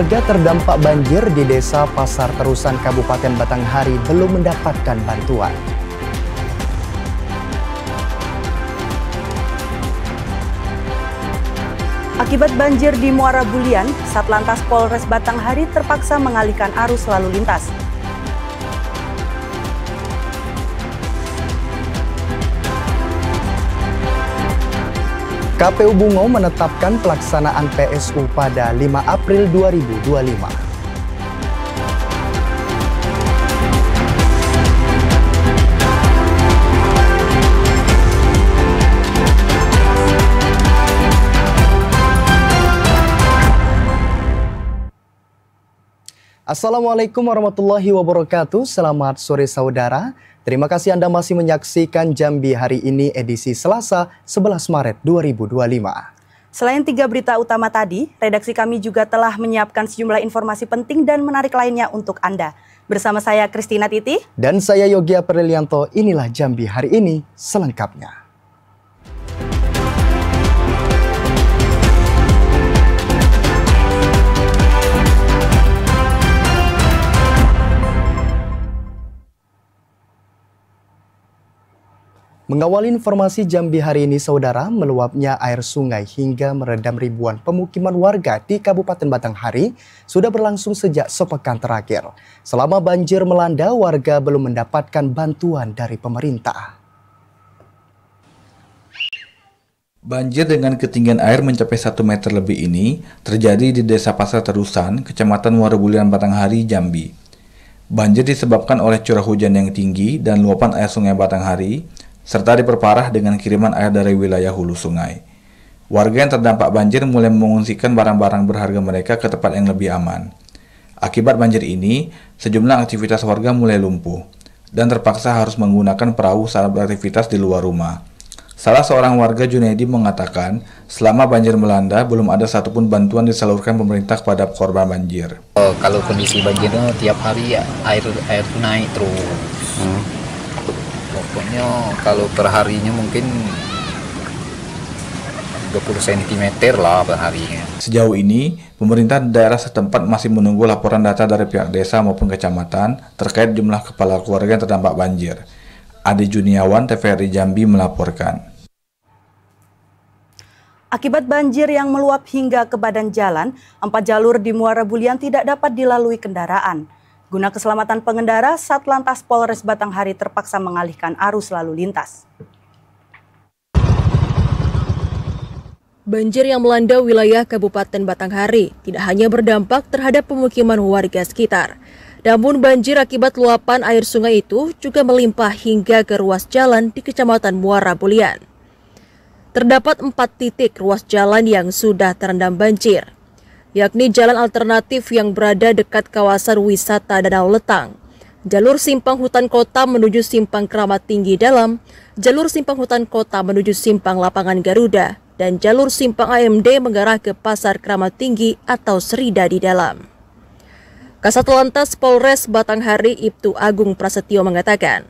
Warga terdampak banjir di Desa Pasar Terusan, Kabupaten Batanghari belum mendapatkan bantuan. Akibat banjir di Muara Bulian, Satlantas Polres Batanghari terpaksa mengalihkan arus lalu lintas. KPU Bungo menetapkan pelaksanaan PSU pada 5 April 2025. Assalamualaikum warahmatullahi wabarakatuh. Selamat sore saudara. Terima kasih Anda masih menyaksikan Jambi hari ini edisi Selasa 11 Maret 2025. Selain 3 berita utama tadi, redaksi kami juga telah menyiapkan sejumlah informasi penting dan menarik lainnya untuk Anda. Bersama saya Christina Titi. Dan saya Yogi Aprilianto, inilah Jambi hari ini selengkapnya. Mengawali informasi Jambi hari ini, saudara, meluapnya air sungai hingga merendam ribuan pemukiman warga di Kabupaten Batanghari sudah berlangsung sejak sepekan terakhir. Selama banjir melanda, warga belum mendapatkan bantuan dari pemerintah. Banjir dengan ketinggian air mencapai 1 meter lebih ini terjadi di Desa Pasar Terusan, Kecamatan Muara Bulian, Batanghari, Jambi. Banjir disebabkan oleh curah hujan yang tinggi dan luapan air sungai Batanghari, serta diperparah dengan kiriman air dari wilayah hulu sungai. Warga yang terdampak banjir mulai mengungsikan barang-barang berharga mereka ke tempat yang lebih aman. Akibat banjir ini, sejumlah aktivitas warga mulai lumpuh dan terpaksa harus menggunakan perahu saat beraktivitas di luar rumah. Salah seorang warga, Junaidi, mengatakan selama banjir melanda belum ada satupun bantuan disalurkan pemerintah kepada korban banjir. Kalau kondisi banjirnya tiap hari air naik terus. Pokoknya kalau perharinya mungkin 20 cm lah perharinya. Sejauh ini, pemerintah daerah setempat masih menunggu laporan data dari pihak desa maupun kecamatan terkait jumlah kepala keluarga yang terdampak banjir. Adi Juniawan, TVRI Jambi melaporkan. Akibat banjir yang meluap hingga ke badan jalan, 4 jalur di Muara Bulian tidak dapat dilalui kendaraan. Guna keselamatan pengendara, Satlantas Polres Batanghari terpaksa mengalihkan arus lalu lintas. Banjir yang melanda wilayah Kabupaten Batanghari tidak hanya berdampak terhadap pemukiman warga sekitar. Namun banjir akibat luapan air sungai itu juga melimpah hingga ke ruas jalan di Kecamatan Muara Bulian. Terdapat 4 titik ruas jalan yang sudah terendam banjir, yakni jalan alternatif yang berada dekat kawasan wisata Danau Letang, jalur simpang hutan kota menuju simpang Keramat Tinggi Dalam, jalur simpang hutan kota menuju simpang Lapangan Garuda, dan jalur simpang AMD mengarah ke Pasar Keramat Tinggi atau Serida di Dalam. Kasat Lantas Polres Batanghari Ibtu Agung Prasetyo mengatakan,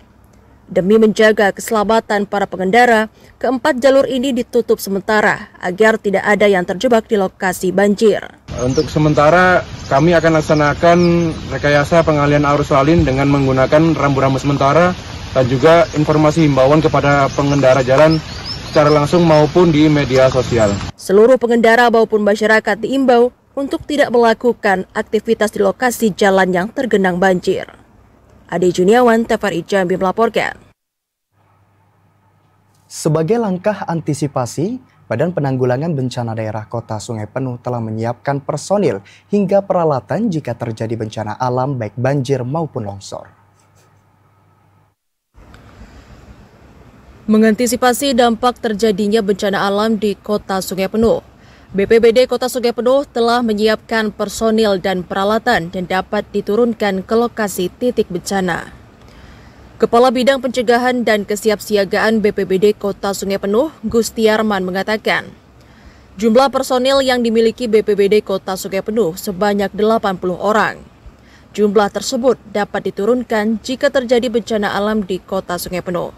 demi menjaga keselamatan para pengendara, keempat jalur ini ditutup sementara agar tidak ada yang terjebak di lokasi banjir. Untuk sementara kami akan laksanakan rekayasa pengalihan arus lalin dengan menggunakan rambu-rambu sementara dan juga informasi himbauan kepada pengendara jalan secara langsung maupun di media sosial. Seluruh pengendara maupun masyarakat diimbau untuk tidak melakukan aktivitas di lokasi jalan yang tergenang banjir. Ade Juniawan, TVRI Jambi melaporkan. Sebagai langkah antisipasi, Badan Penanggulangan Bencana Daerah Kota Sungai Penuh telah menyiapkan personil hingga peralatan jika terjadi bencana alam baik banjir maupun longsor. Mengantisipasi dampak terjadinya bencana alam di Kota Sungai Penuh, BPBD Kota Sungai Penuh telah menyiapkan personil dan peralatan dan dapat diturunkan ke lokasi titik bencana. Kepala Bidang Pencegahan dan Kesiapsiagaan BPBD Kota Sungai Penuh, Gustiarman mengatakan, jumlah personil yang dimiliki BPBD Kota Sungai Penuh sebanyak 80 orang. Jumlah tersebut dapat diturunkan jika terjadi bencana alam di Kota Sungai Penuh.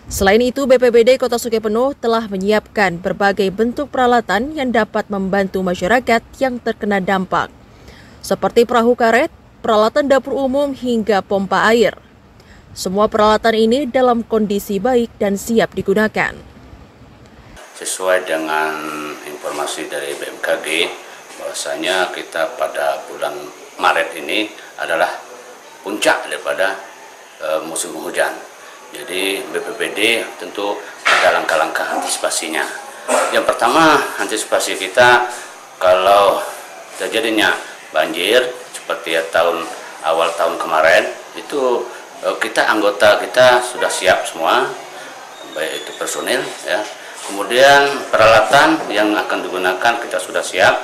Selain itu, BPBD Kota Sungai Penuh telah menyiapkan berbagai bentuk peralatan yang dapat membantu masyarakat yang terkena dampak, seperti perahu karet, peralatan dapur umum, hingga pompa air. Semua peralatan ini dalam kondisi baik dan siap digunakan. Sesuai dengan informasi dari BMKG, bahwasanya kita pada bulan Maret ini adalah puncak daripada musim hujan. Jadi BPBD tentu ada langkah-langkah antisipasinya. Yang pertama, antisipasi kita kalau terjadinya banjir seperti awal tahun kemarin, itu anggota kita sudah siap semua, baik itu personil ya. Kemudian peralatan yang akan digunakan kita sudah siap,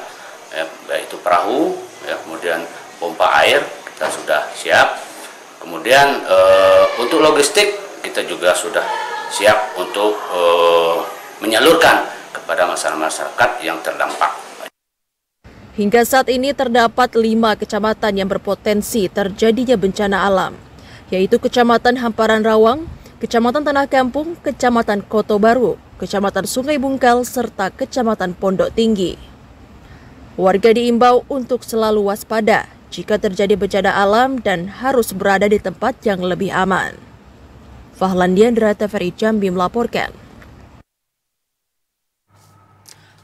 ya, baik itu perahu, ya, kemudian pompa air kita sudah siap. Kemudian untuk logistik kita juga sudah siap untuk menyalurkan kepada masyarakat yang terdampak. Hingga saat ini terdapat 5 kecamatan yang berpotensi terjadinya bencana alam, yaitu Kecamatan Hamparan Rawang, Kecamatan Tanah Kampung, Kecamatan Koto Baru, Kecamatan Sungai Bungkal, serta Kecamatan Pondok Tinggi. Warga diimbau untuk selalu waspada jika terjadi bencana alam dan harus berada di tempat yang lebih aman. Fahlan Diandra, TVRI Jambi melaporkan.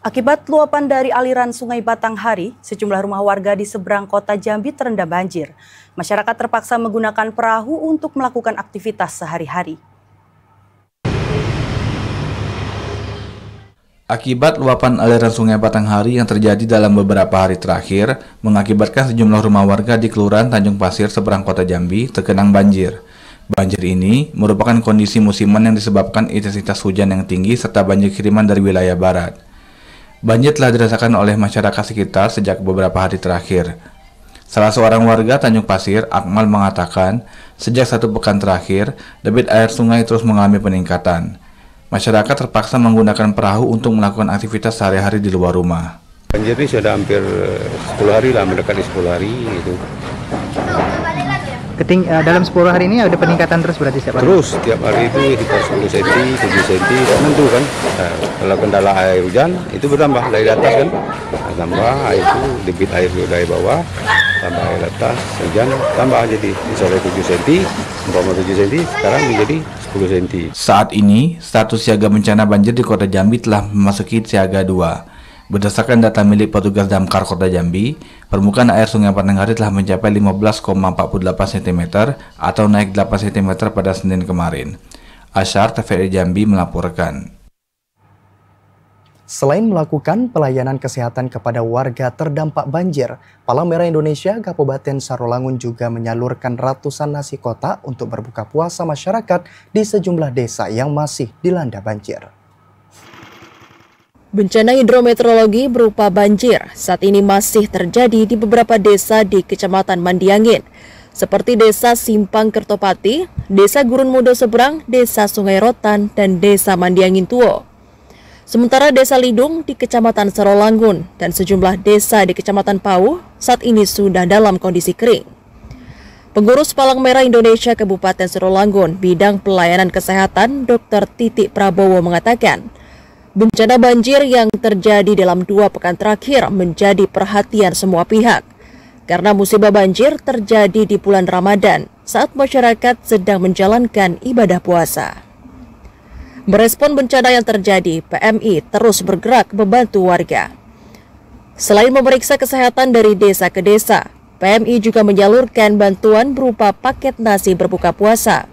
Akibat luapan dari aliran Sungai Batanghari, sejumlah rumah warga di seberang kota Jambi terendam banjir. Masyarakat terpaksa menggunakan perahu untuk melakukan aktivitas sehari-hari. Akibat luapan aliran Sungai Batanghari yang terjadi dalam beberapa hari terakhir, mengakibatkan sejumlah rumah warga di Kelurahan Tanjung Pasir seberang kota Jambi tergenang banjir. Banjir ini merupakan kondisi musiman yang disebabkan intensitas hujan yang tinggi serta banjir kiriman dari wilayah barat. Banjir telah dirasakan oleh masyarakat sekitar sejak beberapa hari terakhir. Salah seorang warga Tanjung Pasir, Akmal, mengatakan sejak 1 pekan terakhir, debit air sungai terus mengalami peningkatan. Masyarakat terpaksa menggunakan perahu untuk melakukan aktivitas sehari-hari di luar rumah. Banjir ini sudah hampir 10 hari lah, mendekati 10 hari gitu. Dalam 10 hari ini ada peningkatan terus berarti setiap hari? Terus, setiap hari itu sekitar 10 cm, 7 cm, tentu kan. Nah, kalau kendala air hujan, itu bertambah dari atas kan. Nah, tambah air itu, debit air dari bawah, tambah air atas, hujan, tambah jadi misalnya 7 cm, 7 cm, sekarang menjadi 10 cm. Saat ini, status siaga bencana banjir di Kota Jambi telah memasuki siaga 2. Berdasarkan data milik petugas Damkar Kota Jambi, permukaan air Sungai Batanghari telah mencapai 15,48 cm atau naik 8 cm pada Senin kemarin. Asyar, TVRI Jambi melaporkan. Selain melakukan pelayanan kesehatan kepada warga terdampak banjir, Palang Merah Indonesia Kabupaten Sarolangun juga menyalurkan ratusan nasi kotak untuk berbuka puasa masyarakat di sejumlah desa yang masih dilanda banjir. Bencana hidrometeorologi berupa banjir saat ini masih terjadi di beberapa desa di Kecamatan Mandiangin, seperti Desa Simpang Kertopati, Desa Gurun Mudo Seberang, Desa Sungai Rotan, dan Desa Mandiangin Tuo. Sementara Desa Lidung di Kecamatan Sarolangun dan sejumlah desa di Kecamatan Pau saat ini sudah dalam kondisi kering. Pengurus Palang Merah Indonesia Kabupaten Sarolangun Bidang Pelayanan Kesehatan Dr. Titik Prabowo mengatakan, bencana banjir yang terjadi dalam 2 pekan terakhir menjadi perhatian semua pihak, karena musibah banjir terjadi di bulan Ramadan saat masyarakat sedang menjalankan ibadah puasa. Merespon bencana yang terjadi, PMI terus bergerak membantu warga. Selain memeriksa kesehatan dari desa ke desa, PMI juga menyalurkan bantuan berupa paket nasi berbuka puasa.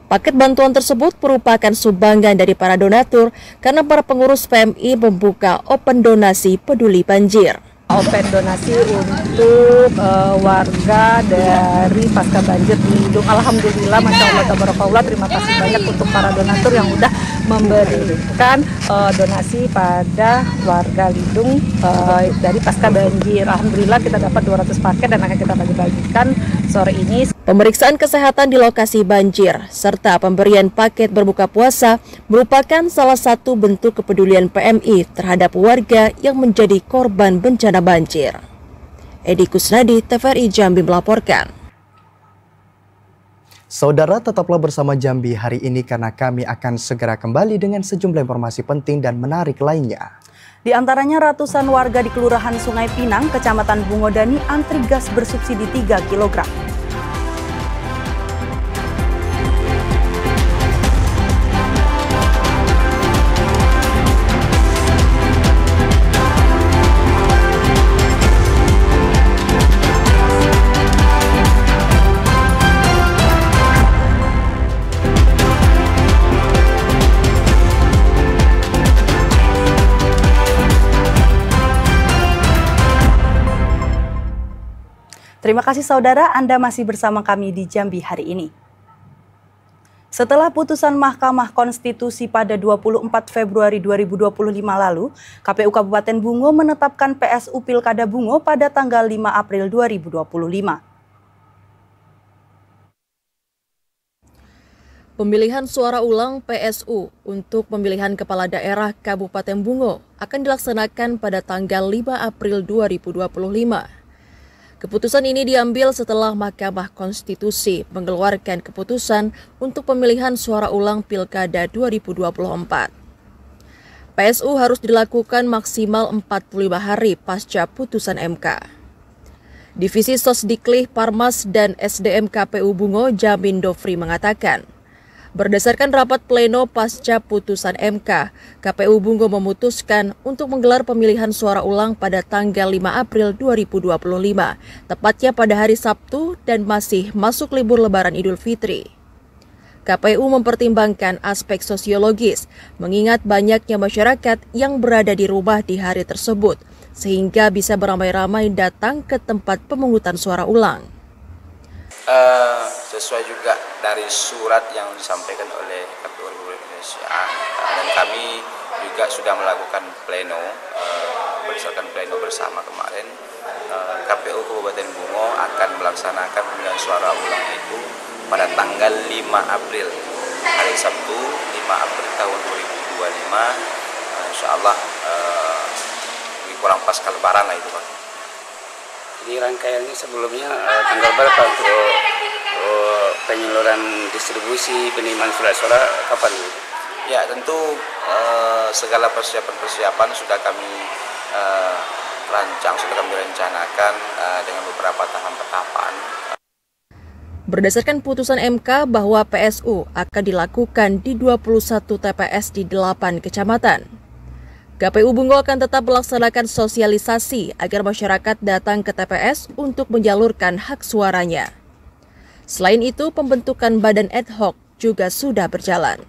Paket bantuan tersebut merupakan sumbangan dari para donatur karena para pengurus PMI membuka open donasi peduli banjir. Open donasi untuk warga dari pasca banjir di Lidung. Alhamdulillah, Masya Allah, tabarakallah, terima kasih banyak untuk para donatur yang sudah memberikan donasi pada warga Lidung dari pasca banjir. Alhamdulillah kita dapat 200 paket dan akan kita bagi-bagikan sore ini. Pemeriksaan kesehatan di lokasi banjir serta pemberian paket berbuka puasa merupakan salah satu bentuk kepedulian PMI terhadap warga yang menjadi korban bencana banjir. Edi Kusnadi, TVRI Jambi melaporkan. Saudara, tetaplah bersama Jambi hari ini karena kami akan segera kembali dengan sejumlah informasi penting dan menarik lainnya. Di antaranya ratusan warga di Kelurahan Sungai Pinang, Kecamatan Bungodani antri gas bersubsidi 3 kg. Terima kasih saudara, Anda masih bersama kami di Jambi hari ini. Setelah putusan Mahkamah Konstitusi pada 24 Februari 2025 lalu, KPU Kabupaten Bungo menetapkan PSU Pilkada Bungo pada tanggal 5 April 2025. Pemilihan suara ulang PSU untuk pemilihan kepala daerah Kabupaten Bungo akan dilaksanakan pada tanggal 5 April 2025. Keputusan ini diambil setelah Mahkamah Konstitusi mengeluarkan keputusan untuk pemilihan suara ulang Pilkada 2024. PSU harus dilakukan maksimal 45 hari pasca putusan MK. Divisi Sosdiklih Parmas dan SDM KPU Bungo Jamin Dofri mengatakan, berdasarkan rapat pleno pasca putusan MK, KPU Bungo memutuskan untuk menggelar pemilihan suara ulang pada tanggal 5 April 2025, tepatnya pada hari Sabtu dan masih masuk libur Lebaran Idul Fitri. KPU mempertimbangkan aspek sosiologis, mengingat banyaknya masyarakat yang berada di rumah di hari tersebut, sehingga bisa beramai-ramai datang ke tempat pemungutan suara ulang. Sesuai juga dari surat yang disampaikan oleh KPU Republik Indonesia, dan kami juga sudah melakukan pleno, berdasarkan pleno bersama kemarin, KPU Kabupaten Bungo akan melaksanakan pemilihan suara ulang itu pada tanggal 5 April, hari Sabtu 5 April tahun 2025, insya Allah lebih kurang pasca Lebaran lah itu Pak. Jadi rangkaiannya sebelumnya tanggal berapa untuk penyaluran distribusi penerimaan surat suara kapan? Ya tentu segala persiapan sudah kami rancang, sudah kami rencanakan dengan beberapa tahapan. Berdasarkan putusan MK bahwa PSU akan dilakukan di 21 TPS di 8 kecamatan. KPU Bungo akan tetap melaksanakan sosialisasi agar masyarakat datang ke TPS untuk menyalurkan hak suaranya. Selain itu, pembentukan badan ad hoc juga sudah berjalan.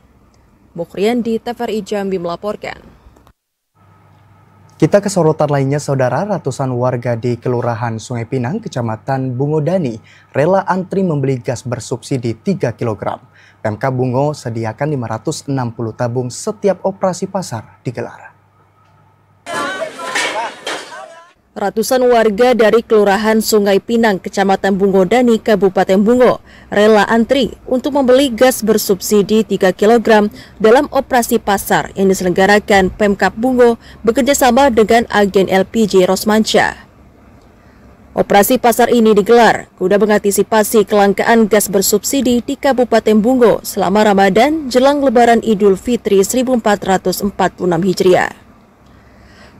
Mukriandi, TVRI Jambi melaporkan. Kita ke sorotan lainnya, saudara. Ratusan warga di Kelurahan Sungai Pinang, Kecamatan Bungodani, rela antri membeli gas bersubsidi 3 kg. Pemkab Bungo sediakan 560 tabung setiap operasi pasar digelar. Ratusan warga dari Kelurahan Sungai Pinang, Kecamatan Bungodani, Kabupaten Bungo, rela antri untuk membeli gas bersubsidi 3 kg dalam operasi pasar yang diselenggarakan Pemkab Bungo bekerjasama dengan agen LPG Rosmansyah. Operasi pasar ini digelar guna mengantisipasi kelangkaan gas bersubsidi di Kabupaten Bungo selama Ramadan jelang Lebaran Idul Fitri 1446 Hijriah.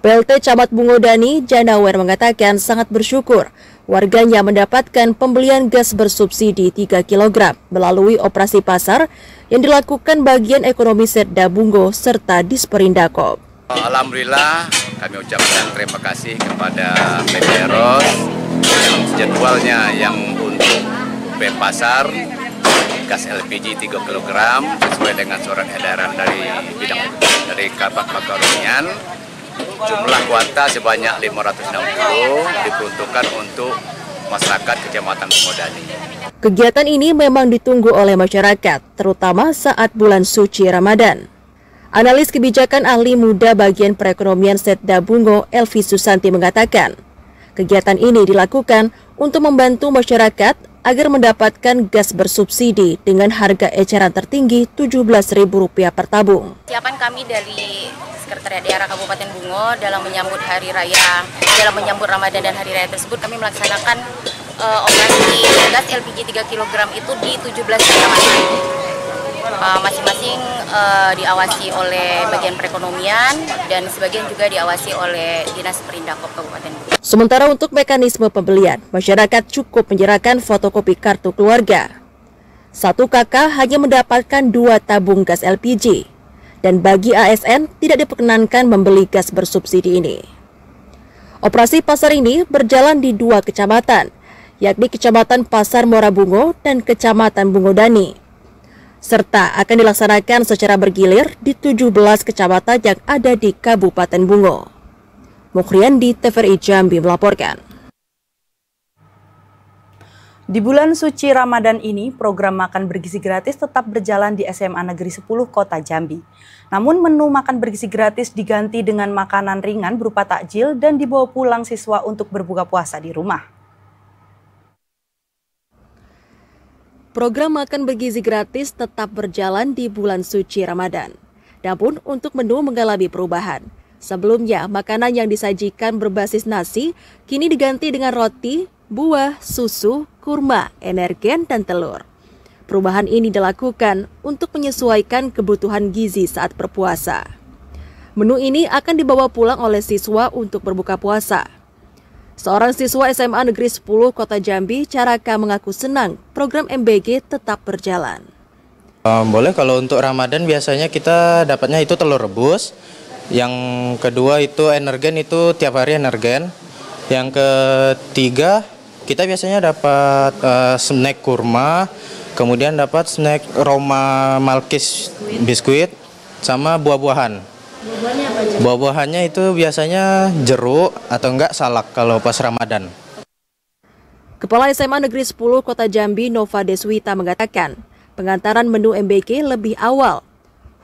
PLT Camat Bungodani, Janawer mengatakan sangat bersyukur warganya mendapatkan pembelian gas bersubsidi 3 kg melalui operasi pasar yang dilakukan bagian ekonomi Setda Bungo serta Disperindakop. Alhamdulillah kami ucapkan terima kasih kepada PT Ros yang jadwalnya yang untuk pasar gas LPG 3 kg sesuai dengan surat edaran dari Kabak Makaronian. Jumlah kuota sebanyak 560 diperuntukkan untuk masyarakat Kecamatan Bungodani. Kegiatan ini memang ditunggu oleh masyarakat, terutama saat bulan suci Ramadan. Analis kebijakan ahli muda bagian perekonomian Setda Bungo, Elvi Susanti mengatakan, kegiatan ini dilakukan untuk membantu masyarakat agar mendapatkan gas bersubsidi dengan harga eceran tertinggi Rp17.000 per tabung. Siapan kami dari Sekretariat Daerah Kabupaten Bungo dalam menyambut hari raya, dalam menyambut Ramadan dan hari raya tersebut kami melaksanakan operasi gas LPG 3 kg itu di 17 kecamatan. Masing-masing diawasi oleh bagian perekonomian dan sebagian juga diawasi oleh Dinas Perindakop Kabupaten Bungo. Sementara untuk mekanisme pembelian, masyarakat cukup menyerahkan fotokopi kartu keluarga. Satu kakak hanya mendapatkan 2 tabung gas LPG, dan bagi ASN tidak diperkenankan membeli gas bersubsidi ini. Operasi pasar ini berjalan di 2 kecamatan, yakni Kecamatan Pasar Muara Bungo dan Kecamatan Bungo Dani, serta akan dilaksanakan secara bergilir di 17 kecamatan yang ada di Kabupaten Bungo. Mukriandi, TVRI Jambi melaporkan. Di bulan suci Ramadan ini, program makan bergizi gratis tetap berjalan di SMA Negeri 10 Kota Jambi. Namun menu makan bergizi gratis diganti dengan makanan ringan berupa takjil dan dibawa pulang siswa untuk berbuka puasa di rumah. Program makan bergizi gratis tetap berjalan di bulan suci Ramadan. Namun untuk menu mengalami perubahan. Sebelumnya, makanan yang disajikan berbasis nasi kini diganti dengan roti, buah, susu, kurma, energen, dan telur. Perubahan ini dilakukan untuk menyesuaikan kebutuhan gizi saat berpuasa. Menu ini akan dibawa pulang oleh siswa untuk berbuka puasa. Seorang siswa SMA Negeri 10 Kota Jambi, Caraka, mengaku senang program MBG tetap berjalan. Boleh, kalau untuk Ramadan biasanya kita dapatnya itu telur rebus. Yang kedua itu energen, itu tiap hari energen. Yang ketiga kita biasanya dapat snack kurma, kemudian dapat snack Roma Malkis biskuit, sama buah-buahan. Buah-buahannya apa aja? Buah-buahannya itu biasanya jeruk atau enggak salak kalau pas Ramadan. Kepala SMA Negeri 10 Kota Jambi, Nova Deswita, mengatakan pengantaran menu MBG lebih awal,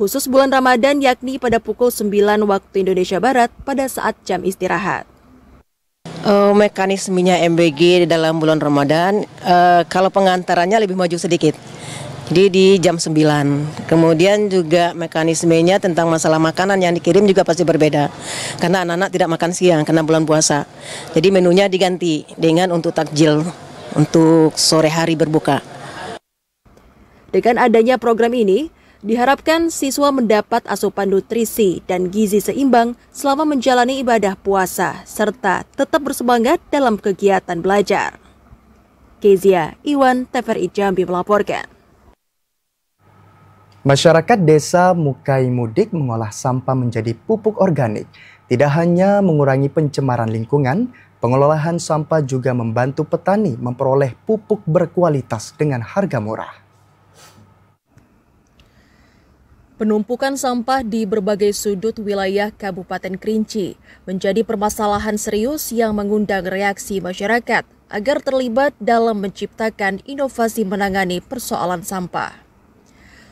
khusus bulan Ramadan, yakni pada pukul 9 waktu Indonesia Barat pada saat jam istirahat. Mekanismenya MBG di dalam bulan Ramadan, kalau pengantarannya lebih maju sedikit. Jadi di jam 9. Kemudian juga mekanismenya tentang masalah makanan yang dikirim juga pasti berbeda. Karena anak-anak tidak makan siang karena bulan puasa. Jadi menunya diganti dengan untuk takjil, untuk sore hari berbuka. Dengan adanya program ini, diharapkan siswa mendapat asupan nutrisi dan gizi seimbang selama menjalani ibadah puasa, serta tetap bersemangat dalam kegiatan belajar. Kezia Iwan, TVRI Jambi melaporkan. Masyarakat Desa Mukai Mudik mengolah sampah menjadi pupuk organik. Tidak hanya mengurangi pencemaran lingkungan, pengelolaan sampah juga membantu petani memperoleh pupuk berkualitas dengan harga murah. Penumpukan sampah di berbagai sudut wilayah Kabupaten Kerinci menjadi permasalahan serius yang mengundang reaksi masyarakat agar terlibat dalam menciptakan inovasi menangani persoalan sampah.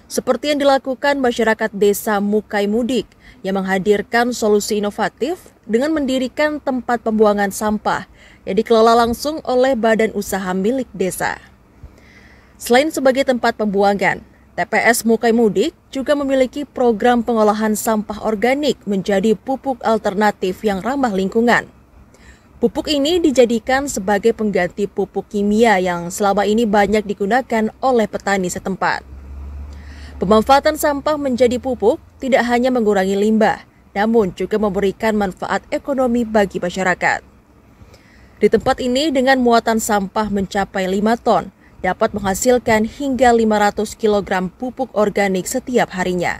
Seperti yang dilakukan masyarakat Desa Mukai Mudik yang menghadirkan solusi inovatif dengan mendirikan tempat pembuangan sampah yang dikelola langsung oleh badan usaha milik desa. Selain sebagai tempat pembuangan, TPS Mukai Mudik juga memiliki program pengolahan sampah organik menjadi pupuk alternatif yang ramah lingkungan. Pupuk ini dijadikan sebagai pengganti pupuk kimia yang selama ini banyak digunakan oleh petani setempat. Pemanfaatan sampah menjadi pupuk tidak hanya mengurangi limbah, namun juga memberikan manfaat ekonomi bagi masyarakat. Di tempat ini dengan muatan sampah mencapai 5 ton, dapat menghasilkan hingga 500 kg pupuk organik setiap harinya.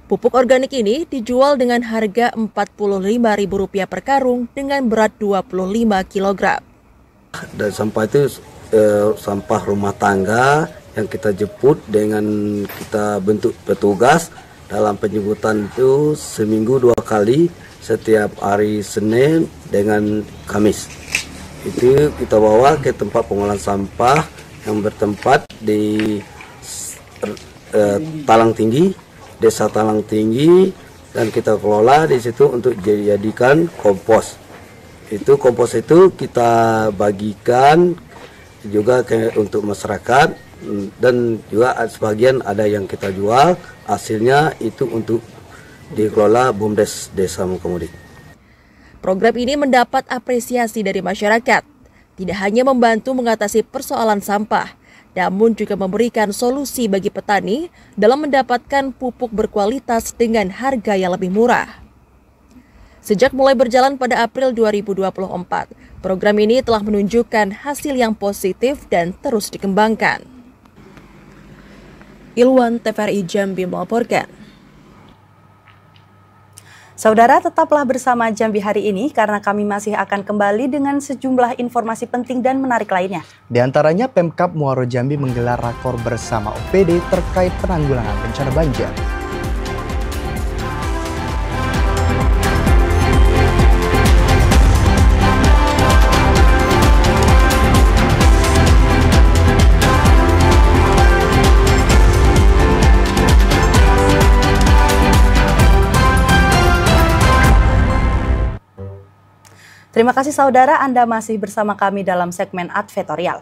Pupuk organik ini dijual dengan harga Rp45.000 per karung dengan berat 25 kg. Dan sampah itu sampah rumah tangga yang kita jemput dengan kita bentuk petugas. Dalam penjemputan itu seminggu 2 kali, setiap hari Senin dengan Kamis. Itu kita bawa ke tempat pengolahan sampah yang bertempat di Talang Tinggi, Desa Talang Tinggi, dan kita kelola di situ untuk dijadikan kompos. Itu kompos itu kita bagikan juga untuk masyarakat, dan juga sebagian ada yang kita jual, hasilnya itu untuk dikelola BUMDes Desa Mukai Mudik. Program ini mendapat apresiasi dari masyarakat. tidak hanya membantu mengatasi persoalan sampah, namun juga memberikan solusi bagi petani dalam mendapatkan pupuk berkualitas dengan harga yang lebih murah. Sejak mulai berjalan pada April 2024, program ini telah menunjukkan hasil yang positif dan terus dikembangkan. Ilwan, TVRI Jambi melaporkan. Saudara, tetaplah bersama Jambi hari ini karena kami masih akan kembali dengan sejumlah informasi penting dan menarik lainnya. Di antaranya Pemkab Muaro Jambi menggelar rakor bersama OPD terkait penanggulangan bencana banjir. Terima kasih saudara, Anda masih bersama kami dalam segmen advertorial.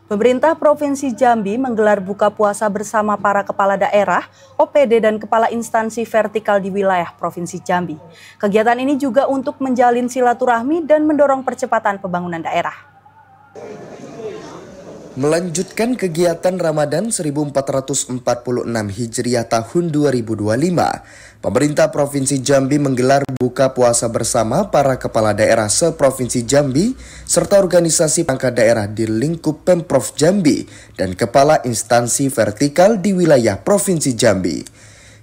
Pemerintah Provinsi Jambi menggelar buka puasa bersama para kepala daerah, OPD dan kepala instansi vertikal di wilayah Provinsi Jambi. Kegiatan ini juga untuk menjalin silaturahmi dan mendorong percepatan pembangunan daerah. Melanjutkan kegiatan Ramadan 1446 Hijriah tahun 2025, pemerintah Provinsi Jambi menggelar buka puasa bersama para kepala daerah se-Provinsi Jambi serta organisasi perangkat daerah di lingkup Pemprov Jambi dan kepala instansi vertikal di wilayah Provinsi Jambi.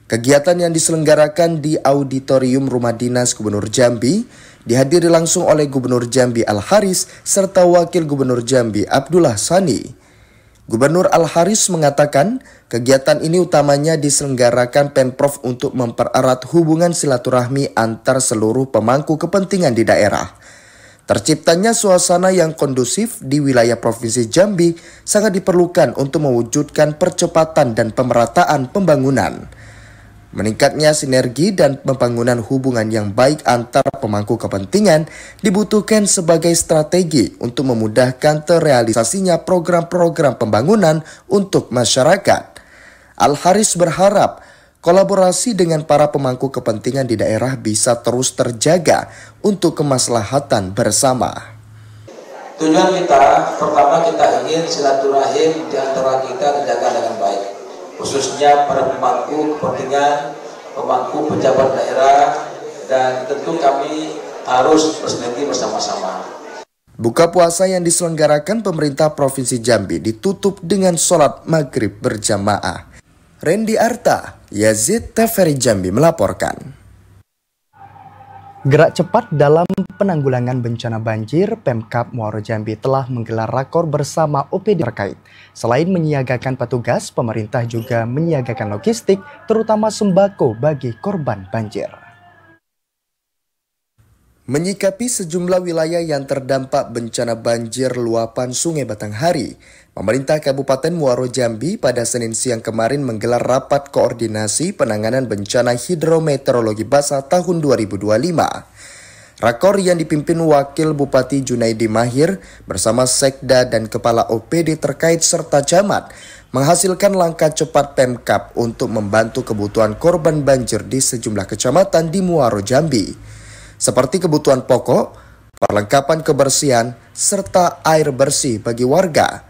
Kegiatan yang diselenggarakan di Auditorium Rumah Dinas Gubernur Jambi dihadiri langsung oleh Gubernur Jambi Al-Haris serta Wakil Gubernur Jambi Abdullah Sani. Gubernur Al-Haris mengatakan kegiatan ini utamanya diselenggarakan Pemprov untuk mempererat hubungan silaturahmi antar seluruh pemangku kepentingan di daerah. Terciptanya suasana yang kondusif di wilayah Provinsi Jambi sangat diperlukan untuk mewujudkan percepatan dan pemerataan pembangunan. Meningkatnya sinergi dan pembangunan hubungan yang baik antar pemangku kepentingan dibutuhkan sebagai strategi untuk memudahkan terrealisasinya program-program pembangunan untuk masyarakat. Al-Haris berharap kolaborasi dengan para pemangku kepentingan di daerah bisa terus terjaga untuk kemaslahatan bersama. Tujuan kita, pertama kita ingin silaturahim di antara kita terjaga dengan baik, khususnya para pemangku kepentingan, pemangku pejabat daerah, dan tentu kami harus bersinergi bersama-sama. Buka puasa yang diselenggarakan pemerintah Provinsi Jambi ditutup dengan sholat maghrib berjamaah. Randy Arta, Yazid, TVRI Jambi melaporkan. Gerak cepat dalam penanggulangan bencana banjir, Pemkab Muaro Jambi telah menggelar rakor bersama OPD terkait. Selain menyiagakan petugas, pemerintah juga menyiagakan logistik, terutama sembako bagi korban banjir. Menyikapi sejumlah wilayah yang terdampak bencana banjir luapan Sungai Batanghari, pemerintah Kabupaten Muaro Jambi pada Senin siang kemarin menggelar rapat koordinasi penanganan bencana hidrometeorologi basah tahun 2025. Rakor yang dipimpin Wakil Bupati Junaidi Mahir bersama Sekda dan Kepala OPD terkait serta camat menghasilkan langkah cepat Pemkab untuk membantu kebutuhan korban banjir di sejumlah kecamatan di Muaro Jambi, seperti kebutuhan pokok, perlengkapan kebersihan, serta air bersih bagi warga.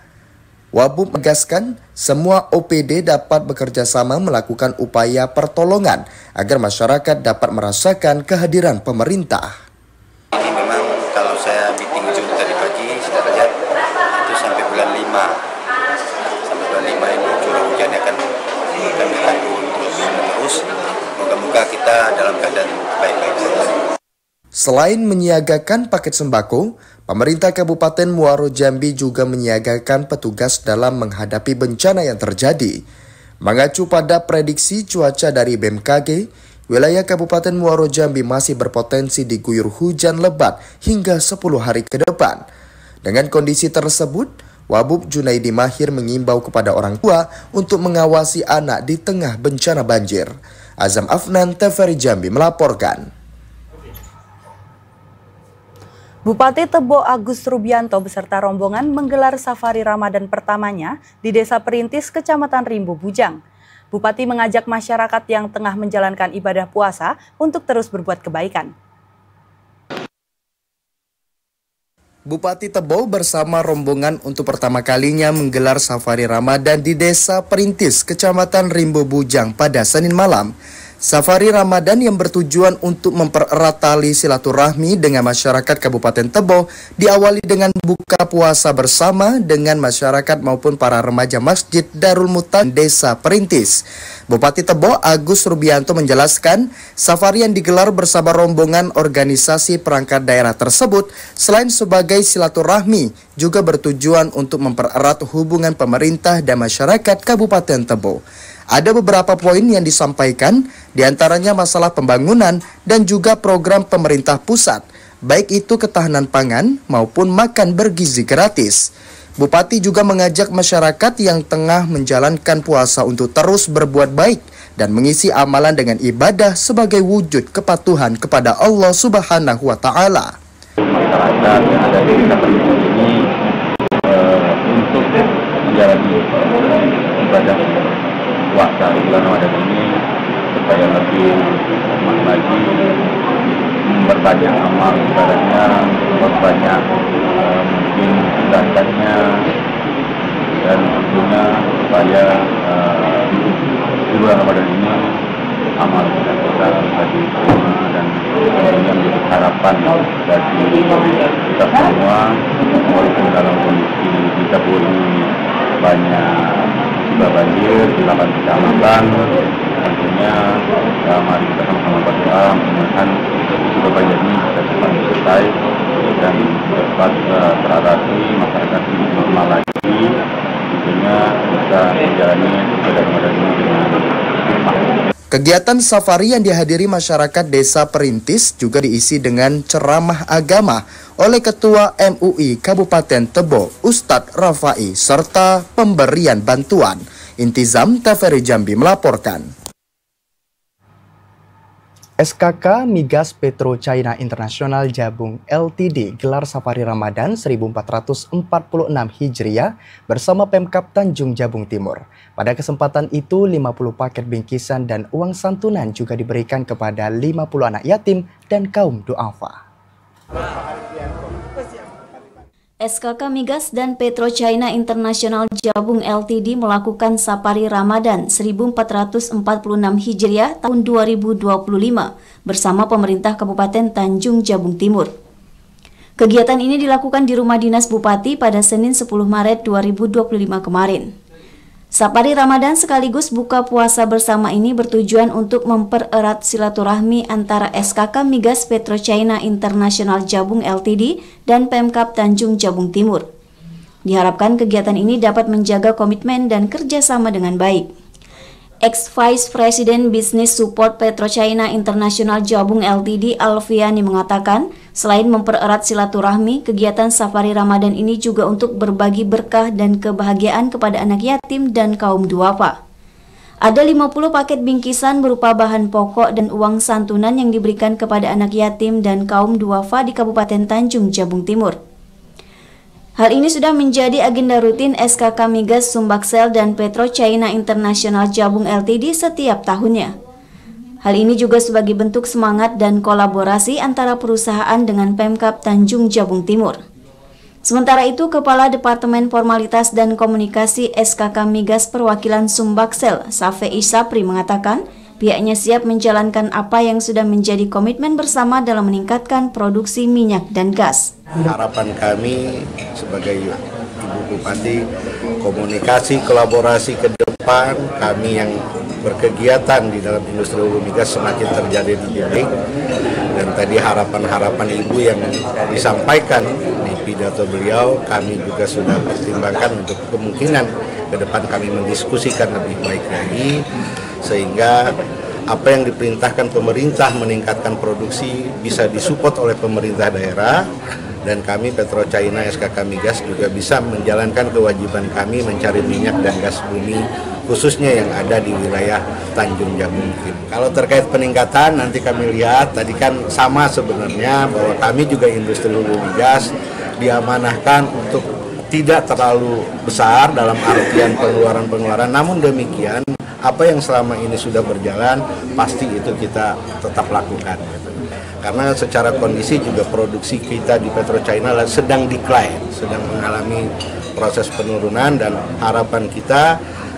Wabub menegaskan semua OPD dapat bekerja sama melakukan upaya pertolongan agar masyarakat dapat merasakan kehadiran pemerintah. Ini memang kalau saya meeting Zoom tadi pagi, saya lihat itu sampai bulan 5. Sampai bulan 5 ini curah hujan akan kami tangguh terus. Moga-moga kita dalam keadaan baik-baik saja. Selain menyiagakan paket sembako, pemerintah Kabupaten Muaro Jambi juga menyiagakan petugas dalam menghadapi bencana yang terjadi. Mengacu pada prediksi cuaca dari BMKG, wilayah Kabupaten Muaro Jambi masih berpotensi diguyur hujan lebat hingga 10 hari ke depan. Dengan kondisi tersebut, Wabub Junaidi Mahir mengimbau kepada orang tua untuk mengawasi anak di tengah bencana banjir. Azam Afnan, TVRI Jambi melaporkan. Bupati Tebo Agus Rubianto beserta rombongan menggelar safari Ramadan pertamanya di Desa Perintis, Kecamatan Rimbo Bujang. Bupati mengajak masyarakat yang tengah menjalankan ibadah puasa untuk terus berbuat kebaikan. Bupati Tebo bersama rombongan untuk pertama kalinya menggelar safari Ramadan di Desa Perintis, Kecamatan Rimbo Bujang pada Senin malam. Safari Ramadan yang bertujuan untuk mempererat tali silaturahmi dengan masyarakat Kabupaten Tebo diawali dengan buka puasa bersama dengan masyarakat maupun para remaja Masjid Darul Mutan Desa Perintis. Bupati Tebo Agus Rubianto menjelaskan, safari yang digelar bersama rombongan organisasi perangkat daerah tersebut selain sebagai silaturahmi juga bertujuan untuk mempererat hubungan pemerintah dan masyarakat Kabupaten Tebo. Ada beberapa poin yang disampaikan, diantaranya masalah pembangunan dan juga program pemerintah pusat, baik itu ketahanan pangan maupun makan bergizi gratis. Bupati juga mengajak masyarakat yang tengah menjalankan puasa untuk terus berbuat baik dan mengisi amalan dengan ibadah sebagai wujud kepatuhan kepada Allah Subhanahu wa Ta'ala. Masyarakat yang ada di kabupaten ini untuk menjalani ibadah puasa di bulan Ramadan ini supaya lebih semangat lagi, memperbanyak amal ibadahnya, memperbanyak mungkin ibadahnya, dan tentunya supaya di bulan Ramadan ini amal kita bisa diterima dan tentunya menjadi harapan bagi kita semua, walaupun dalam kondisi kita ini banyak musibah banjir di 8 kecamatan, tentunya mari kita sama-sama berdoa mudah-mudahan musibah banjir ini bisa cepat selesai dan cepat teratasi, masyarakat ini normal lagi, tentunya bisa menjalani ibadah Ramadan ini dengan hikmah. Kegiatan safari yang dihadiri masyarakat Desa Perintis juga diisi dengan ceramah agama oleh Ketua MUI Kabupaten Tebo, Ustadz Rafai, serta pemberian bantuan. Intizam TVRI Jambi melaporkan. SKK Migas Petro China International Jabung Ltd gelar safari Ramadan 1446 Hijriah bersama Pemkab Tanjung Jabung Timur. Pada kesempatan itu 50 paket bingkisan dan uang santunan juga diberikan kepada 50 anak yatim dan kaum duafa. SKK Migas dan Petro China International Jabung Ltd melakukan safari Ramadan 1446 Hijriah tahun 2025 bersama pemerintah Kabupaten Tanjung Jabung Timur. Kegiatan ini dilakukan di Rumah Dinas Bupati pada Senin 10 Maret 2025 kemarin. Safari Ramadan sekaligus buka puasa bersama ini bertujuan untuk mempererat silaturahmi antara SKK Migas Petro China International Jabung Ltd dan Pemkab Tanjung Jabung Timur. Diharapkan kegiatan ini dapat menjaga komitmen dan kerjasama dengan baik. Ex-Vice President Business Support Petro China International Jabung Ltd Alfiani mengatakan, selain mempererat silaturahmi, kegiatan safari Ramadan ini juga untuk berbagi berkah dan kebahagiaan kepada anak yatim dan kaum duafa. Ada 50 paket bingkisan berupa bahan pokok dan uang santunan yang diberikan kepada anak yatim dan kaum duafa di Kabupaten Tanjung Jabung Timur. Hal ini sudah menjadi agenda rutin SKK Migas Sumbaksel dan Petro China International Jabung Ltd setiap tahunnya. Hal ini juga sebagai bentuk semangat dan kolaborasi antara perusahaan dengan Pemkab Tanjung Jabung Timur. Sementara itu, Kepala Departemen Formalitas dan Komunikasi SKK Migas Perwakilan Sumbaksel, Safei Sapri mengatakan, pihaknya siap menjalankan apa yang sudah menjadi komitmen bersama dalam meningkatkan produksi minyak dan gas. Harapan kami sebagai Ibu Bupati, komunikasi, kolaborasi ke depan, kami yang berkegiatan di dalam industri hulu migas semakin terjadi di titik. Dan tadi harapan-harapan Ibu yang disampaikan di pidato beliau, kami juga sudah pertimbangkan untuk kemungkinan ke depan kami mendiskusikan lebih baik lagi, sehingga apa yang diperintahkan pemerintah meningkatkan produksi bisa disupport oleh pemerintah daerah, dan kami Petro China SKK Migas juga bisa menjalankan kewajiban kami mencari minyak dan gas bumi khususnya yang ada di wilayah Tanjung Jabung Timur. Kalau terkait peningkatan nanti kami lihat, tadi kan sama sebenarnya bahwa kami juga industri hulu migas diamanahkan untuk tidak terlalu besar dalam artian pengeluaran-pengeluaran, namun demikian apa yang selama ini sudah berjalan pasti itu kita tetap lakukan. karena secara kondisi juga produksi kita di PetroChina sedang decline, sedang mengalami proses penurunan, dan harapan kita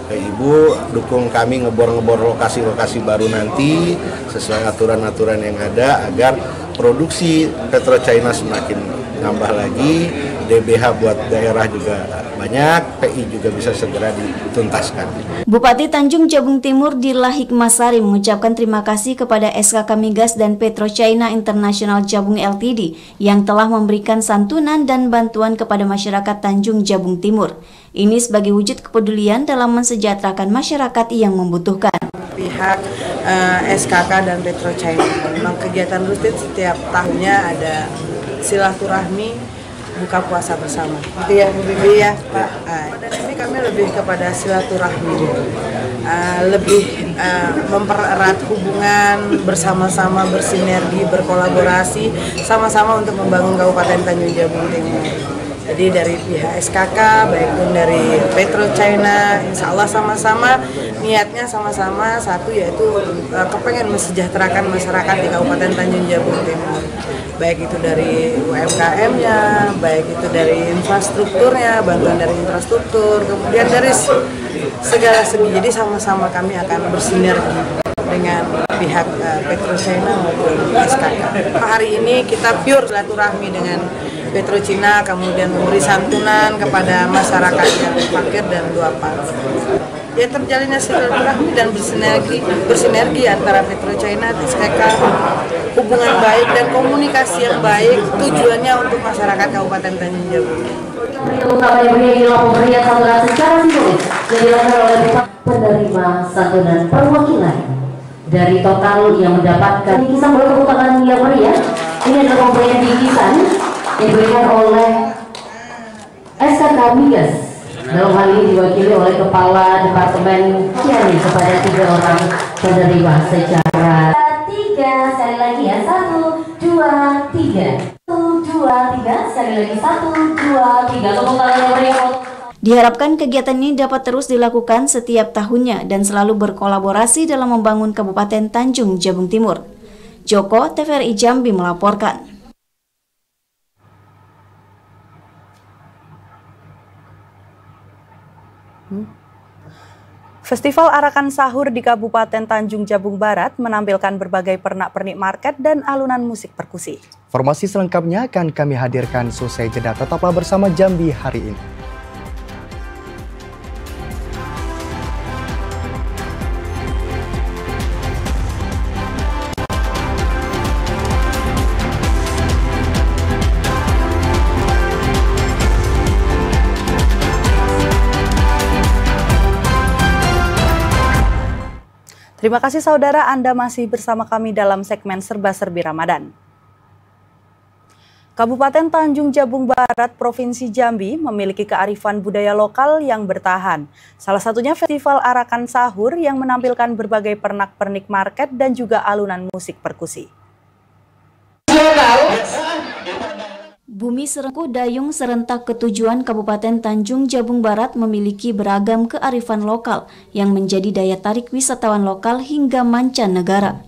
Ibu dukung kami ngebor-ngebor lokasi-lokasi baru nanti sesuai aturan-aturan yang ada agar produksi PetroChina semakin nambah lagi, DBH buat daerah juga banyak, PI juga bisa segera dituntaskan. Bupati Tanjung Jabung Timur Dirla Hikmasari mengucapkan terima kasih kepada SKK Migas dan PetroChina International Jabung Ltd yang telah memberikan santunan dan bantuan kepada masyarakat Tanjung Jabung Timur. Ini sebagai wujud kepedulian dalam mensejahterakan masyarakat yang membutuhkan. Pihak SKK dan PetroChina memang kegiatan rutin setiap tahunnya ada silaturahmi buka puasa bersama. Itu ya Bu Bibi ya Pak. Ini kami lebih kepada silaturahmi, lebih mempererat hubungan, bersama-sama bersinergi, berkolaborasi, sama-sama untuk membangun Kabupaten Tanjung Jabung Timur. Jadi dari pihak SKK, baik pun dari PetroChina, insya Allah sama-sama niatnya sama-sama satu, yaitu kepengen mensejahterakan masyarakat di Kabupaten Tanjung Jabung Timur. Baik itu dari UMKM-nya, baik itu dari infrastrukturnya, bantuan dari infrastruktur, kemudian dari segala segi. Jadi sama-sama kami akan bersinergi dengan pihak PetroChina maupun SKK. Hari ini kita pure silaturahmi dengan PetroChina, kemudian memberi santunan kepada masyarakat yang fakir dan duapan. Ya, terjalinnya silaturahmi dan bersinergi antara PetroChina dan SKK, hubungan baik dan komunikasi yang baik, tujuannya untuk masyarakat Kabupaten Tanjung Jabung. Secara simbolis yang dilakukan oleh penerima santunan perwakilan dari total yang mendapatkan bingkisan, boleh tepuk tangan yang meriah. Ini adalah pemberian bingkisan yang diberikan oleh SKK Migas, dalam hal ini diwakili oleh Kepala Departemen Kiani kepada 3 orang penerima secara 3, sekali lagi ya, 1, 2, 3, 1, 2, 3, sekali lagi 1, 2, 3, tepuk tangan yang meriah. Diharapkan kegiatan ini dapat terus dilakukan setiap tahunnya dan selalu berkolaborasi dalam membangun Kabupaten Tanjung Jabung Timur. Joko, TVRI Jambi melaporkan. Festival Arakan Sahur di Kabupaten Tanjung Jabung Barat menampilkan berbagai pernak-pernik market dan alunan musik perkusi. Informasi selengkapnya akan kami hadirkan selesai jeda. Tetaplah bersama Jambi hari ini. Terima kasih saudara, Anda masih bersama kami dalam segmen Serba-Serbi Ramadan. Kabupaten Tanjung Jabung Barat, Provinsi Jambi memiliki kearifan budaya lokal yang bertahan. Salah satunya Festival Arakan Sahur yang menampilkan berbagai pernak-pernik market dan juga alunan musik perkusi. Bumi Serengku Dayung serentak ketujuan Kabupaten Tanjung Jabung Barat memiliki beragam kearifan lokal yang menjadi daya tarik wisatawan lokal hingga mancanegara.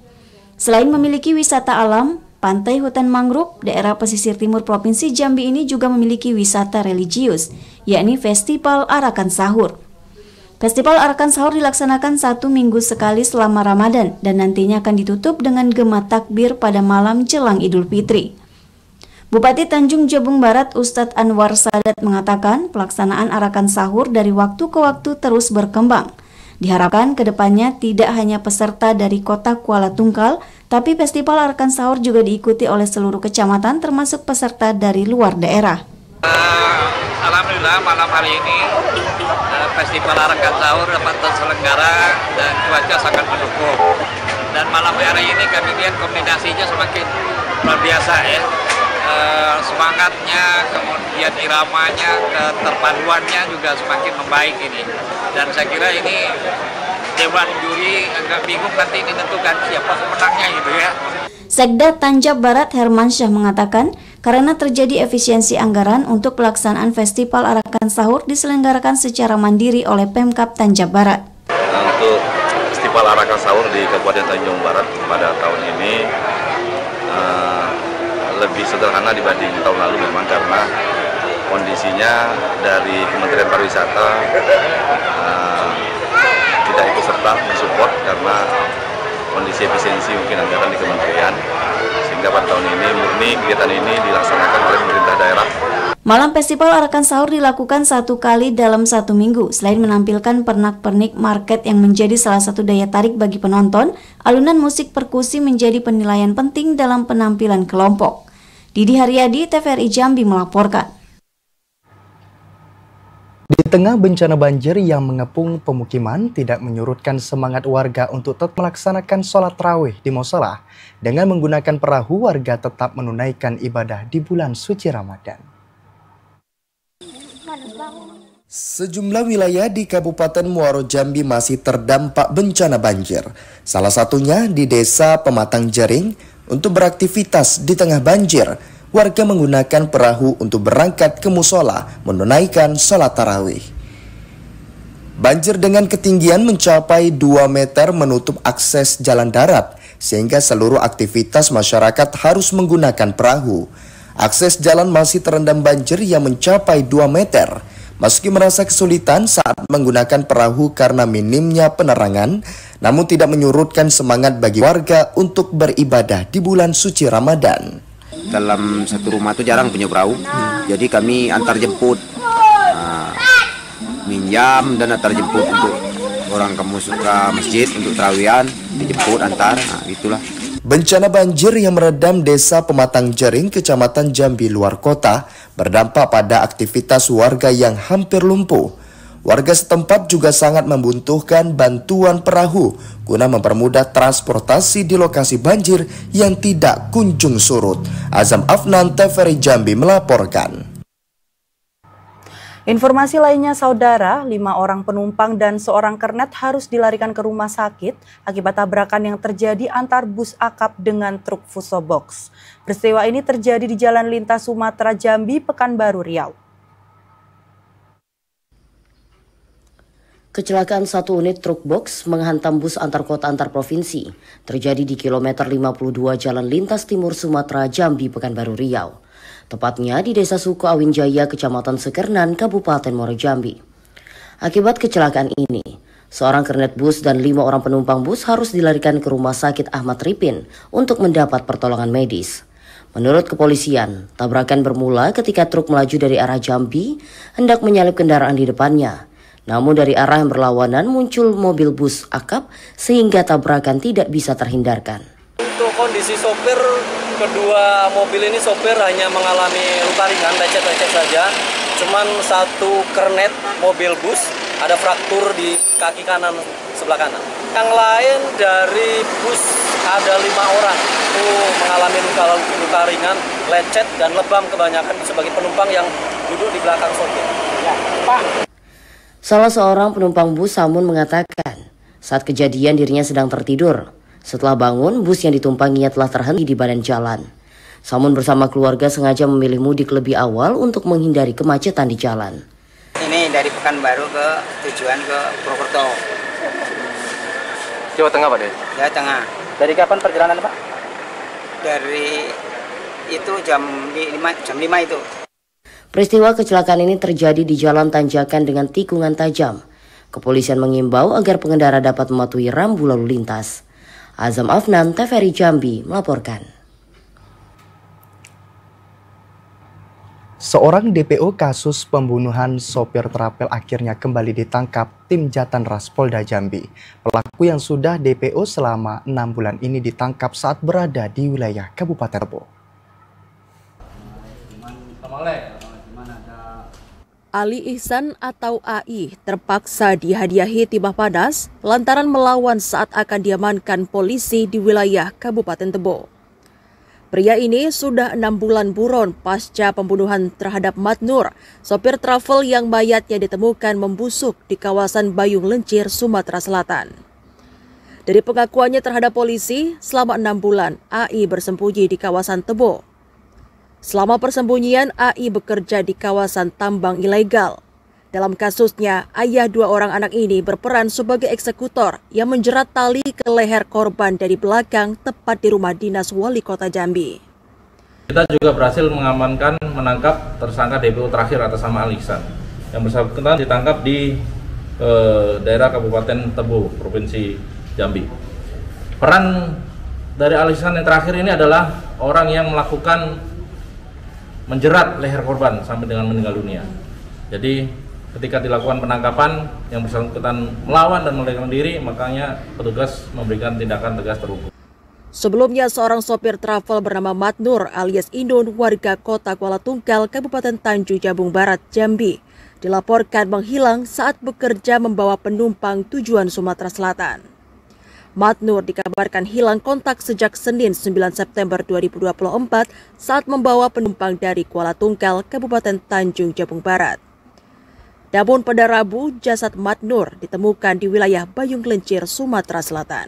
Selain memiliki wisata alam, pantai hutan mangrove, daerah pesisir timur Provinsi Jambi ini juga memiliki wisata religius, yakni Festival Arakan Sahur. Festival Arakan Sahur dilaksanakan 1 minggu sekali selama Ramadan dan nantinya akan ditutup dengan gema takbir pada malam jelang Idul Fitri. Bupati Tanjung Jabung Barat Ustadz Anwar Sadat mengatakan pelaksanaan Arakan Sahur dari waktu ke waktu terus berkembang. Diharapkan kedepannya tidak hanya peserta dari kota Kuala Tungkal, tapi Festival Arakan Sahur juga diikuti oleh seluruh kecamatan termasuk peserta dari luar daerah. Alhamdulillah malam hari ini Festival Arakan Sahur dapat terselenggara dan cuaca sangat mendukung. Dan malam hari ini kami lihat kombinasinya semakin luar biasa ya. Semangatnya, kemudian iramanya, keterpaduannya juga semakin membaik ini. Dan saya kira ini Dewan Juri agak bingung nanti menentukan siapa pemenangnya gitu ya. Sekda Tanjab Barat Hermansyah mengatakan karena terjadi efisiensi anggaran untuk pelaksanaan Festival Arakan Sahur diselenggarakan secara mandiri oleh Pemkab Tanjab Barat. Untuk Festival Arakan Sahur di Kabupaten Tanjung Barat pada tahun ini lebih sederhana dibanding tahun lalu memang karena kondisinya dari Kementerian Pariwisata tidak ikut serta mensupport karena kondisi efisiensi mungkin anggaran di kementerian, sehingga pada tahun ini murni kegiatan ini dilaksanakan oleh pemerintah daerah. Malam Festival Arakan Sahur dilakukan 1 kali dalam 1 minggu. Selain menampilkan pernak-pernik market yang menjadi salah satu daya tarik bagi penonton, alunan musik perkusi menjadi penilaian penting dalam penampilan kelompok. Didi Haryadi, TVRI Jambi melaporkan. Di tengah bencana banjir yang mengepung pemukiman tidak menyurutkan semangat warga untuk tetap melaksanakan sholat tarawih di musola. Dengan menggunakan perahu, warga tetap menunaikan ibadah di bulan suci Ramadan. Sejumlah wilayah di Kabupaten Muaro Jambi masih terdampak bencana banjir. Salah satunya di Desa Pematang Jering. Untuk beraktivitas di tengah banjir, warga menggunakan perahu untuk berangkat ke musola menunaikan sholat tarawih. Banjir dengan ketinggian mencapai 2 meter menutup akses jalan darat, sehingga seluruh aktivitas masyarakat harus menggunakan perahu. Akses jalan masih terendam banjir yang mencapai 2 meter. Meski merasa kesulitan saat menggunakan perahu karena minimnya penerangan, namun tidak menyurutkan semangat bagi warga untuk beribadah di bulan suci Ramadan. Dalam satu rumah itu jarang punya perahu, jadi kami antar jemput, minjam dan antar jemput untuk orang kamu suka masjid untuk tarawihan, dijemput antar, itulah. Bencana banjir yang meredam Desa Pematang Jering, Kecamatan Jambi luar kota, berdampak pada aktivitas warga yang hampir lumpuh. Warga setempat juga sangat membutuhkan bantuan perahu guna mempermudah transportasi di lokasi banjir yang tidak kunjung surut. Azam Afnan, TVRI Jambi melaporkan. Informasi lainnya, saudara, 5 orang penumpang dan seorang kernet harus dilarikan ke rumah sakit akibat tabrakan yang terjadi antar bus akap dengan truk Fuso Box. Peristiwa ini terjadi di Jalan Lintas Sumatera Jambi, Pekanbaru, Riau. Kecelakaan satu unit truk box menghantam bus antar kota antar provinsi terjadi di kilometer 52 Jalan Lintas Timur Sumatera Jambi, Pekanbaru, Riau. Tepatnya di Desa Suku Awinjaya, Kecamatan Sekernan, Kabupaten Muaro Jambi. Akibat kecelakaan ini, seorang kernet bus dan 5 orang penumpang bus harus dilarikan ke Rumah Sakit Ahmad Ripin untuk mendapat pertolongan medis. Menurut kepolisian, tabrakan bermula ketika truk melaju dari arah Jambi hendak menyalip kendaraan di depannya. Namun dari arah yang berlawanan muncul mobil bus akap sehingga tabrakan tidak bisa terhindarkan. Untuk kondisi sopir, kedua mobil ini sopir hanya mengalami luka ringan, lecet-lecet saja. Cuman satu kernet mobil bus ada fraktur di kaki kanan sebelah kanan. Yang lain dari bus ada 5 orang itu mengalami luka ringan, lecet dan lebam kebanyakan sebagai penumpang yang duduk di belakang sopir. Ya, Pak. Salah seorang penumpang bus Samun mengatakan saat kejadian dirinya sedang tertidur. Setelah bangun, bus yang ditumpanginya telah terhenti di badan jalan. Samun bersama keluarga sengaja memilih mudik lebih awal untuk menghindari kemacetan di jalan. Ini dari Pekanbaru ke tujuan ke Purwokerto. Jawa Tengah, Pak? Jawa Tengah. Dari kapan perjalanan, Pak? Dari itu jam 5 itu. Peristiwa kecelakaan ini terjadi di jalan tanjakan dengan tikungan tajam. Kepolisian mengimbau agar pengendara dapat mematuhi rambu lalu lintas. Azam Afnan, TVRI Jambi melaporkan. Seorang DPO kasus pembunuhan sopir trapel akhirnya kembali ditangkap tim Jatanras Polda Jambi. Pelaku yang sudah DPO selama 6 bulan ini ditangkap saat berada di wilayah Kabupaten Tebo. Ali Ihsan atau AI terpaksa dihadiahi timah panas lantaran melawan saat akan diamankan polisi di wilayah Kabupaten Tebo. Pria ini sudah 6 bulan buron pasca pembunuhan terhadap Matnur, sopir travel yang mayatnya ditemukan membusuk di kawasan Bayung Lencir, Sumatera Selatan. Dari pengakuannya terhadap polisi, selama 6 bulan AI bersembunyi di kawasan Tebo. Selama persembunyian, AI bekerja di kawasan tambang ilegal. Dalam kasusnya, ayah 2 orang anak ini berperan sebagai eksekutor yang menjerat tali ke leher korban dari belakang tepat di rumah dinas Wali Kota Jambi. Kita juga berhasil menangkap tersangka DPO terakhir atas nama Alisan. Yang bersangkutan ditangkap di daerah Kabupaten Tebo, Provinsi Jambi. Peran dari Alisan yang terakhir ini adalah orang yang melakukan menjerat leher korban sampai dengan meninggal dunia. Jadi ketika dilakukan penangkapan, yang bersangkutan melawan dan melarikan diri, makanya petugas memberikan tindakan tegas terhukum. Sebelumnya, seorang sopir travel bernama Matnur alias Indun, warga kota Kuala Tungkal, Kabupaten Tanjung Jabung Barat, Jambi, dilaporkan menghilang saat bekerja membawa penumpang tujuan Sumatera Selatan. Matnur dikabarkan hilang kontak sejak Senin 9 September 2024 saat membawa penumpang dari Kuala Tungkal, Kabupaten Tanjung Jabung Barat. Namun pada Rabu, jasad Matnur ditemukan di wilayah Bayung Gelincir, Sumatera Selatan.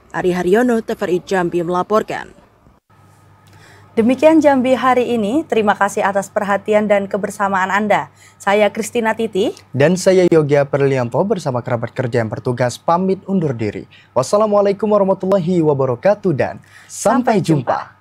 Ari Haryono, TVRI Jambi melaporkan. Demikian Jambi hari ini. Terima kasih atas perhatian dan kebersamaan Anda. Saya Kristina Titi. Dan saya Yogia Perlianto bersama kerabat kerja yang bertugas pamit undur diri. Wassalamualaikum warahmatullahi wabarakatuh dan sampai jumpa.